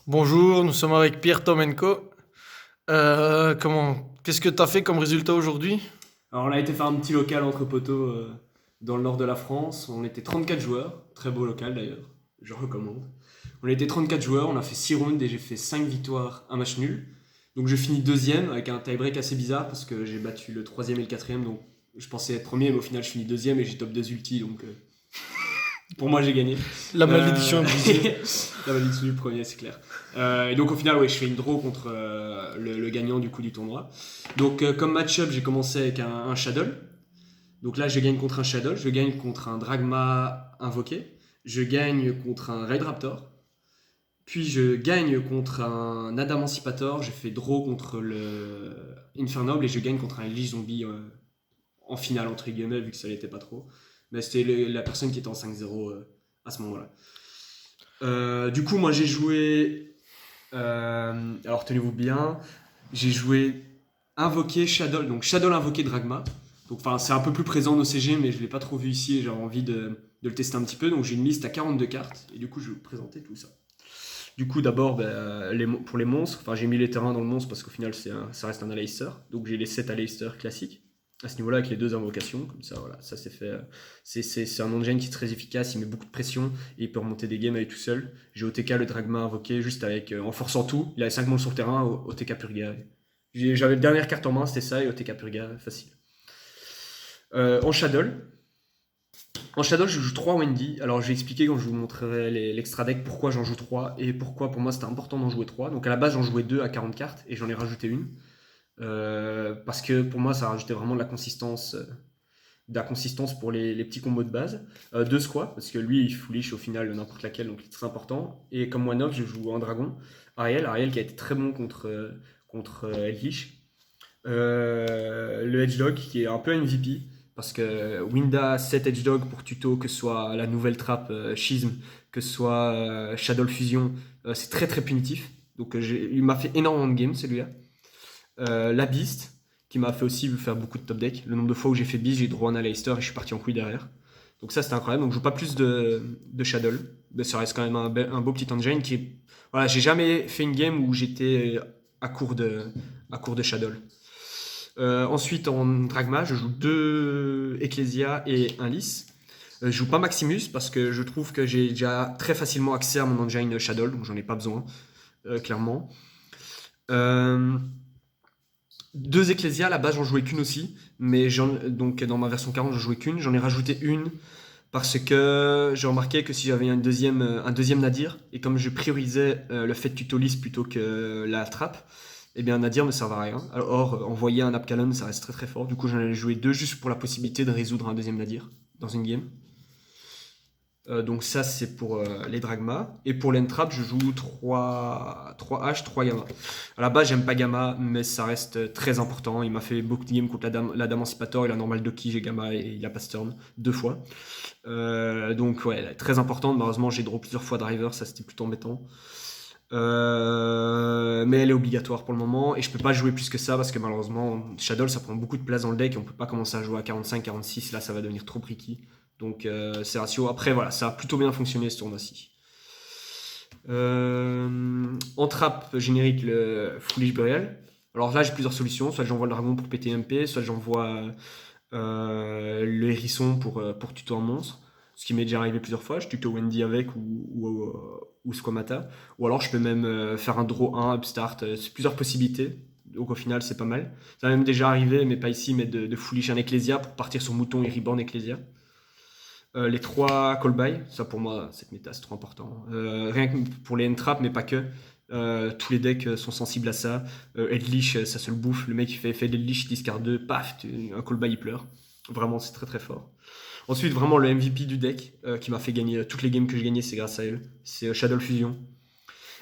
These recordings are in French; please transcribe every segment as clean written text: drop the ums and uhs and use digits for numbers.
Bonjour, nous sommes avec Pierre Tomenko. Qu'est-ce que tu as fait comme résultat aujourd'hui? Alors, on a été faire un petit local entre poteaux dans le nord de la France. On était 34 joueurs, très beau local d'ailleurs, je recommande. On était 34 joueurs, on a fait 6 rounds et j'ai fait 5 victoires, un match nul. Donc je finis deuxième avec un tie-break assez bizarre parce que j'ai battu le troisième et le quatrième. Donc je pensais être premier, mais au final je finis deuxième et j'ai top 2 ulti. Donc pour moi j'ai gagné. La malédiction Euh, est brisée. La malédiction du premier, c'est clair. Et donc au final, ouais, je fais une draw contre le gagnant du coup du tournoi. Donc comme match-up, j'ai commencé avec un Shadow. Donc là, je gagne contre un Shadow, je gagne contre un Dragma invoqué, je gagne contre un Raid Raptor, puis je gagne contre un Adamancipator, je fais draw contre le Infernoble et je gagne contre un Lich Zombie en finale, entre guillemets, vu que ça l'était pas trop. Mais c'était la personne qui était en 5-0 à ce moment-là. Du coup, moi j'ai joué. Alors tenez-vous bien, j'ai joué Invoqué Shadow, donc Shadow invoqué Dragma. Donc c'est un peu plus présent dans CG, mais je l'ai pas trop vu ici et j'ai envie de le tester un petit peu. Donc j'ai une liste à 42 cartes et du coup je vais vous présenter tout ça. Du coup d'abord pour les monstres, enfin j'ai mis les terrains dans le monstre parce qu'au final ça reste un Aleister. Donc j'ai les 7 Aleister classiques à ce niveau-là avec les deux invocations, comme ça voilà, ça c'est fait. C'est un engine qui est très efficace, il met beaucoup de pression et il peut remonter des games avec tout seul. J'ai OTK le Dragma invoqué juste avec en forçant tout, il avait 5 monstres sur le terrain, OTK Purga. J'avais la dernière carte en main, c'était ça et OTK Purga, facile. En Shadow. En Shadow, je joue 3 Wendy. Alors, je vais expliquer quand je vous montrerai l'extra deck pourquoi j'en joue 3 et pourquoi pour moi c'était important d'en jouer 3. Donc, à la base, j'en jouais 2 à 40 cartes et j'en ai rajouté une. Parce que pour moi, ça rajoutait vraiment de la consistance pour les petits combos de base. Deux squats, parce que lui, il foolish au final n'importe laquelle, donc il est très important. Et comme one-off, je joue un dragon. Ariel qui a été très bon contre Elvish. Le Hedgehog qui est un peu MVP parce que Winda 7 Hedgehog pour tuto, que ce soit la nouvelle trappe Schism, que ce soit Shadow Fusion, c'est très très punitif. Donc il m'a fait énormément de games celui-là. La Beast qui m'a fait aussi faire beaucoup de top deck. Le nombre de fois où j'ai fait Beast, j'ai droit un Aleister et je suis parti en couille derrière. Donc ça c'était incroyable. Donc je joue pas plus de Shadow. Mais ça reste quand même un beau petit engine qui est... Voilà, j'ai jamais fait une game où j'étais à court de Shadow. Ensuite, en Dragma, je joue 2 Ecclesia et un Lys. Je joue pas Maximus parce que je trouve que j'ai déjà très facilement accès à mon engine Shadow, donc j'en ai pas besoin, clairement. 2 Ecclesia, à la base j'en jouais qu'une aussi, mais donc dans ma version 40 j'en jouais qu'une, j'en ai rajouté une parce que j'ai remarqué que si j'avais un deuxième Nadir, et comme je priorisais le fait tuto-lys plutôt que la trappe, eh bien Nadir ne servait à rien. Or, envoyer un Apkalon, ça reste très très fort. Du coup, j'en ai joué 2 juste pour la possibilité de résoudre un deuxième Nadir dans une game. Donc ça, c'est pour les Dragma. Et pour l'Entrap, je joue 3 H, 3 Gamma. À la base, j'aime pas Gamma, mais ça reste très important. Il m'a fait beaucoup de games contre la Emancipator, il a normal Doki, j'ai Gamma et il a pas Storm 2 fois. Donc ouais, elle est très importante. Malheureusement, j'ai draw plusieurs fois Driver, ça c'était plutôt embêtant. Mais elle est obligatoire pour le moment et je peux pas jouer plus que ça parce que malheureusement Shadow ça prend beaucoup de place dans le deck et on peut pas commencer à jouer à 45-46, là ça va devenir trop tricky. Donc c'est ratio. Après voilà, ça a plutôt bien fonctionné ce tournoi-ci. En trap générique, le Foolish Burial. Alors là j'ai plusieurs solutions, soit j'envoie le dragon pour péter MP, soit j'envoie le hérisson pour tuto un monstre. Ce qui m'est déjà arrivé plusieurs fois, je tuto Wendy avec ou Squamata. Ou alors je peux même faire un draw 1, upstart, c'est plusieurs possibilités. Donc au final c'est pas mal. Ça m'est même déjà arrivé, mais pas ici, mais de foolish un Ecclesia pour partir sur mouton et reborn Ecclesia. Les 3 call by, ça pour moi cette méta c'est trop important. Rien que pour les end-trap, mais pas que. Tous les decks sont sensibles à ça. Headleash, ça se le bouffe. Le mec il fait effet d'Headleash, discard 2, paf, un call by il pleure. Vraiment, c'est très très fort. Ensuite, vraiment le MVP du deck qui m'a fait gagner toutes les games que j'ai gagnées, c'est grâce à elle. C'est Shadow Fusion.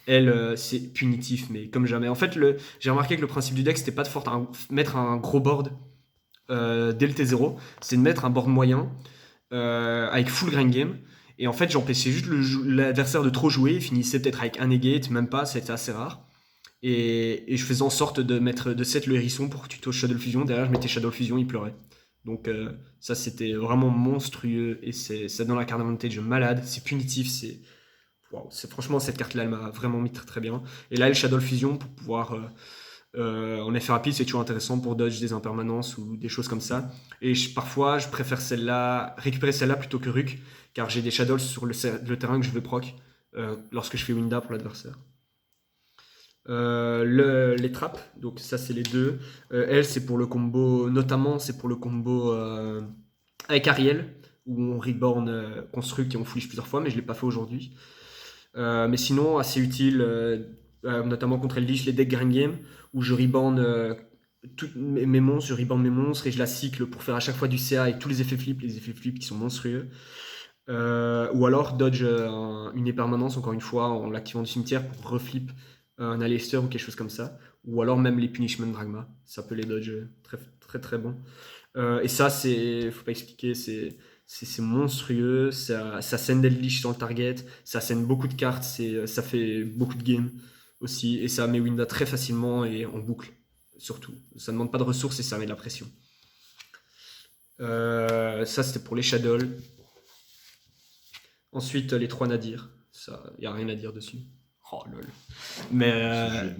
Elle, c'est punitif, mais comme jamais. En fait, j'ai remarqué que le principe du deck, c'était pas de mettre un gros board dès le T0, c'est de mettre un board moyen avec full grind game. Et en fait, j'empêchais juste l'adversaire de trop jouer. Il finissait peut-être avec un negate, même pas, c'était assez rare. Et je faisais en sorte de set le hérisson pour tuto Shadow Fusion. Derrière, je mettais Shadow Fusion, il pleurait. Donc ça, c'était vraiment monstrueux. Et ça donne la carte d'avantage malade. C'est punitif. Wow, franchement, cette carte-là, elle m'a vraiment mis très très bien. Et là, le Shadow Fusion, pour pouvoir en effet rapide, c'est toujours intéressant pour dodge des impermanences ou des choses comme ça. Et parfois, je préfère récupérer celle-là plutôt que Ruk, car j'ai des Shadows sur le terrain que je veux proc lorsque je fais Winda pour l'adversaire. Les trappes, donc ça c'est les deux. Elle, c'est pour le combo, notamment c'est pour le combo avec Ariel, où on reborn construct et on fouliche plusieurs fois, mais je ne l'ai pas fait aujourd'hui. Mais sinon, assez utile, notamment contre Eldritch, les decks Grand Game, où je reborn toutes mes monstres, je reborn mes monstres et je la cycle pour faire à chaque fois du CA avec tous les effets flip qui sont monstrueux. Ou alors dodge une permanence, encore une fois, en l'activant du cimetière pour reflip un Aleister ou quelque chose comme ça. Ou alors même les Punishment Dragma, ça peut les dodge très très très bon. Et ça, faut pas expliquer, c'est monstrueux, ça scène Eldritch sur le target, ça scène beaucoup de cartes, ça fait beaucoup de games aussi, et ça met Winda très facilement et en boucle, surtout. Ça ne demande pas de ressources et ça met de la pression. Ça, c'était pour les Shadow. Ensuite, les 3 Nadir, ça, il n'y a rien à dire dessus. Oh lol. Mais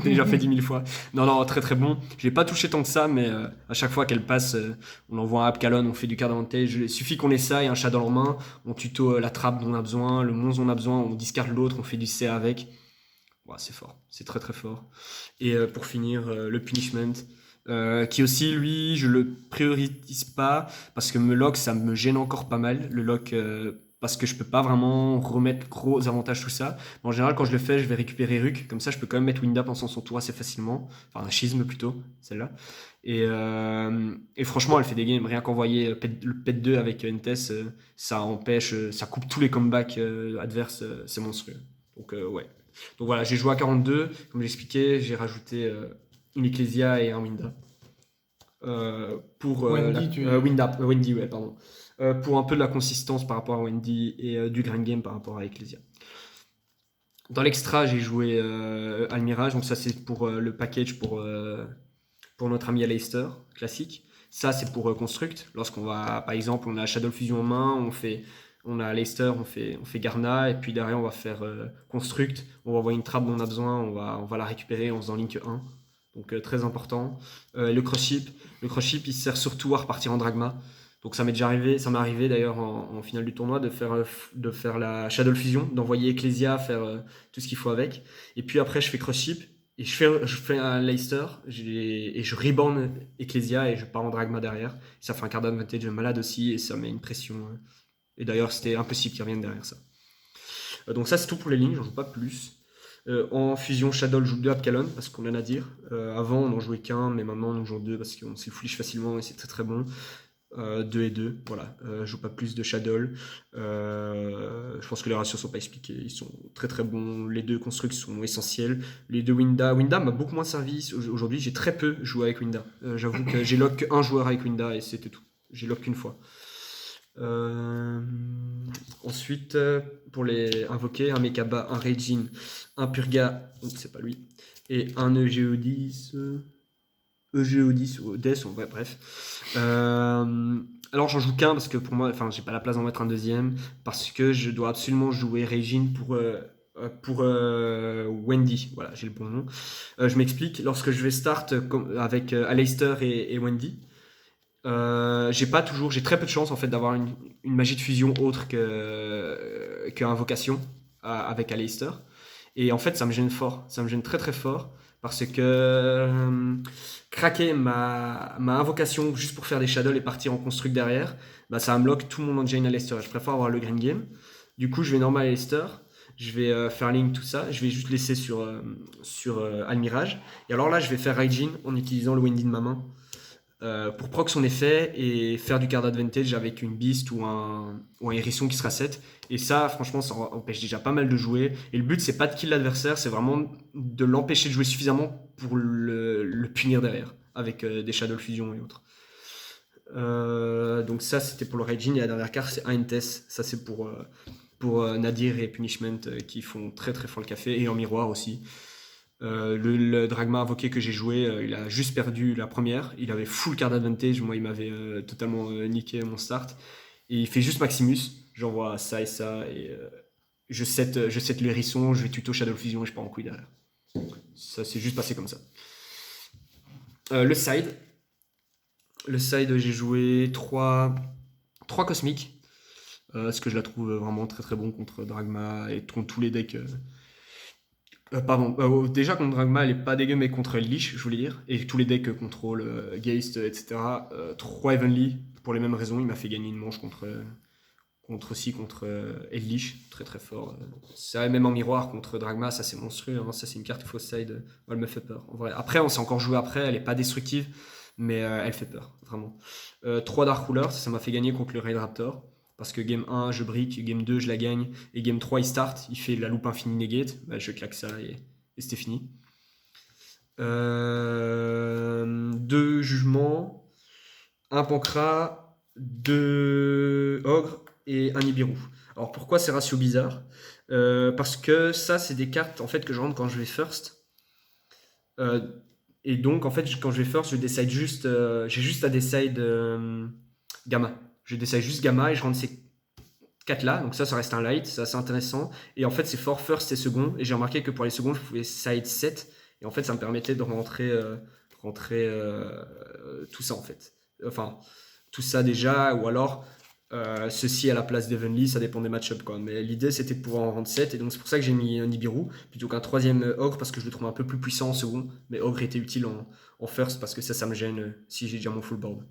déjà fait 10 000 fois. Non, très très bon. Je l'ai pas touché tant que ça, mais à chaque fois qu'elle passe, on envoie un Apkalon, on fait du card advantage. Il suffit qu'on ait ça et un Shadow en main, on tuto la trappe dont on a besoin, le monstre dont on a besoin, on discard l'autre, on fait du CA avec. Ouais, c'est fort, c'est très très fort. Et pour finir, le Punishment. Qui aussi, lui, je le priorise pas parce que me lock, ça me gêne encore pas mal. Le lock, parce que je peux pas vraiment remettre gros avantages tout ça. En général, quand je le fais, je vais récupérer Ruk, comme ça je peux quand même mettre Winda pendant son tour assez facilement, enfin un schisme plutôt, celle-là. Et franchement, elle fait des games, rien qu'envoyer le pet 2 avec Entes, ça empêche, ça coupe tous les comebacks adverses, c'est monstrueux. Donc ouais. Donc voilà, j'ai joué à 42, comme j'expliquais, j'ai rajouté une Ecclesia et un Winda. Pour Wendy, ouais, pardon. Pour un peu de la consistance par rapport à Wendy et du Grand Game par rapport à Ecclesia. Dans l'extra, j'ai joué Almirage, donc ça c'est pour le package pour notre ami Aleister, classique. Ça c'est pour Construct. Lorsqu'on va, par exemple, on a Shadow Fusion en main, on a Aleister, on fait Garna, et puis derrière on va faire Construct, on va envoyer une trappe dont on a besoin, on va la récupérer en faisant Link 1. Donc très important. Le cross-ship, il sert surtout à repartir en Dragma. Donc ça m'est arrivé d'ailleurs en finale du tournoi de faire la Shadow Fusion, d'envoyer Ecclesia, faire tout ce qu'il faut avec. Et puis après je fais cross-ship, et je fais un Leicester, et je reborn Ecclesia et je pars en Dragma derrière. Ça fait un card advantage malade aussi, et ça met une pression. Et d'ailleurs c'était impossible qu'ils reviennent derrière ça. Donc ça c'est tout pour les lignes, j'en joue pas plus. En fusion Shadow, je joue 2 Apkalon parce qu'on en a à dire. Avant, on n'en jouait qu'un, mais maintenant on en joue 2 parce qu'on s'y fouliche facilement et c'est très très bon. 2 et 2, voilà. Je joue pas plus de Shadow. Je pense que les ratios sont pas expliqués. Ils sont très très bons. Les 2 constructs sont essentiels. Les 2 Winda. Winda m'a beaucoup moins servi aujourd'hui. J'ai très peu joué avec Winda. J'avoue que j'ai lock qu'un joueur avec Winda et c'était tout. J'ai lock qu'une fois. Ensuite, pour les invoquer, un Mekaba, un Reijin, un Purga, c'est pas lui, et un EGO10 ou Death, ouais, bref. Alors j'en joue qu'un parce que pour moi, enfin j'ai pas la place d'en mettre un deuxième, parce que je dois absolument jouer Reijin pour Wendy, voilà, j'ai le bon nom. Je m'explique, lorsque je vais start avec Aleister et Wendy, j'ai très peu de chance en fait d'avoir une magie de fusion autre que invocation avec Aleister. Et en fait, ça me gêne très très fort parce que craquer ma invocation juste pour faire des shadows et partir en construct derrière, bah, ça me lock tout mon engine Aleister. Je préfère avoir le green game. Du coup, je vais normal Aleister, je vais faire link tout ça, je vais juste laisser sur Almirage. Et alors là, je vais faire Raijin en utilisant le Wendy de ma main. Pour proc son effet et faire du card advantage avec une beast ou un hérisson qui sera 7. Et ça, franchement, ça empêche déjà pas mal de jouer. Et le but, c'est pas de kill l'adversaire, c'est vraiment de l'empêcher de jouer suffisamment pour le punir derrière, avec des Shadow Fusion et autres. Donc ça, c'était pour le Raijin. Et la dernière carte, c'est Aintes. Ça, c'est pour Nadir et Punishment qui font très très fort le café. Et en miroir aussi. Le Dragma invoqué que j'ai joué, il a juste perdu la première. Il avait full card advantage. Moi, il m'avait totalement niqué mon start. Et il fait juste Maximus. J'envoie ça et ça. je set l'hérisson, je vais tuto Shadow Fusion et je pars en couille derrière. Ça s'est juste passé comme ça. Le side, j'ai joué 3 cosmiques. Parce que je la trouve vraiment très très bon contre Dragma et contre tous les decks. Déjà contre Dragma elle est pas dégueu, mais contre Leash, je voulais dire, et tous les decks contrôle, Geist, etc. 3 Heavenly, pour les mêmes raisons, il m'a fait gagner une manche contre Leash, très très fort. Ça, même en miroir contre Dragma, ça c'est monstrueux, hein. Ça c'est une carte fausse side, elle me fait peur. En vrai. Après, on s'est encore joué après, elle est pas destructive, mais elle fait peur, vraiment. 3 Dark Rulers, ça m'a fait gagner contre le Raid Raptor. Parce que game 1, je brick, game 2, je la gagne, et game 3, il start, il fait la loupe infinie negate, bah, je claque ça et c'était fini. 2 jugements, 1 pancras, 2 ogres et un Nibiru. Alors pourquoi ces ratios bizarres? Parce que ça, c'est des cartes en fait, que je rentre quand je vais first. Et donc, en fait, quand je vais first, je décide juste, j'ai juste à decide gamma. Je décide juste gamma et je rentre ces 4 là, donc ça reste un light, c'est assez intéressant. Et en fait, c'est fort first et second. Et j'ai remarqué que pour les secondes, je pouvais side 7. Et en fait, ça me permettait de rentrer tout ça en fait. Enfin, tout ça déjà, ou alors ceci à la place d'Evenly, ça dépend des match-ups quoi. Mais l'idée, c'était de pouvoir en rendre 7. Et donc, c'est pour ça que j'ai mis un Nibiru plutôt qu'un 3ème Ogre, parce que je le trouve un peu plus puissant en second. Mais Ogre était utile en first, parce que ça me gêne si j'ai déjà mon full board.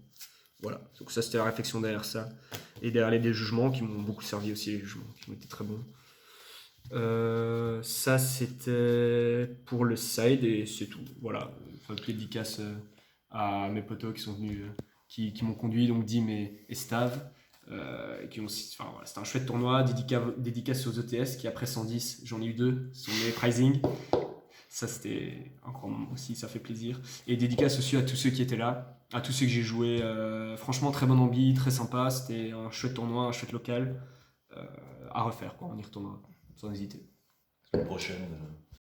Voilà, donc ça c'était la réflexion derrière ça. Et derrière les jugements qui m'ont beaucoup servi aussi, les jugements qui ont été très bons. Ça c'était pour le side et c'est tout. Voilà, enfin, dédicace à mes potos qui sont venus, qui m'ont conduit, donc Dim et Stav. Qui ont, enfin, voilà, c'était un chouette tournoi, dédicace aux ETS qui après 110, j'en ai eu 2, ce sont mes prizing. Ça c'était un grand moment aussi, ça fait plaisir. Et dédicace aussi à tous ceux qui étaient là, à tous ceux que j'ai joué. Franchement, très bonne ambi, très sympa. C'était un chouette tournoi, un chouette local. À refaire, quoi. On y retournera, sans hésiter. La prochaine.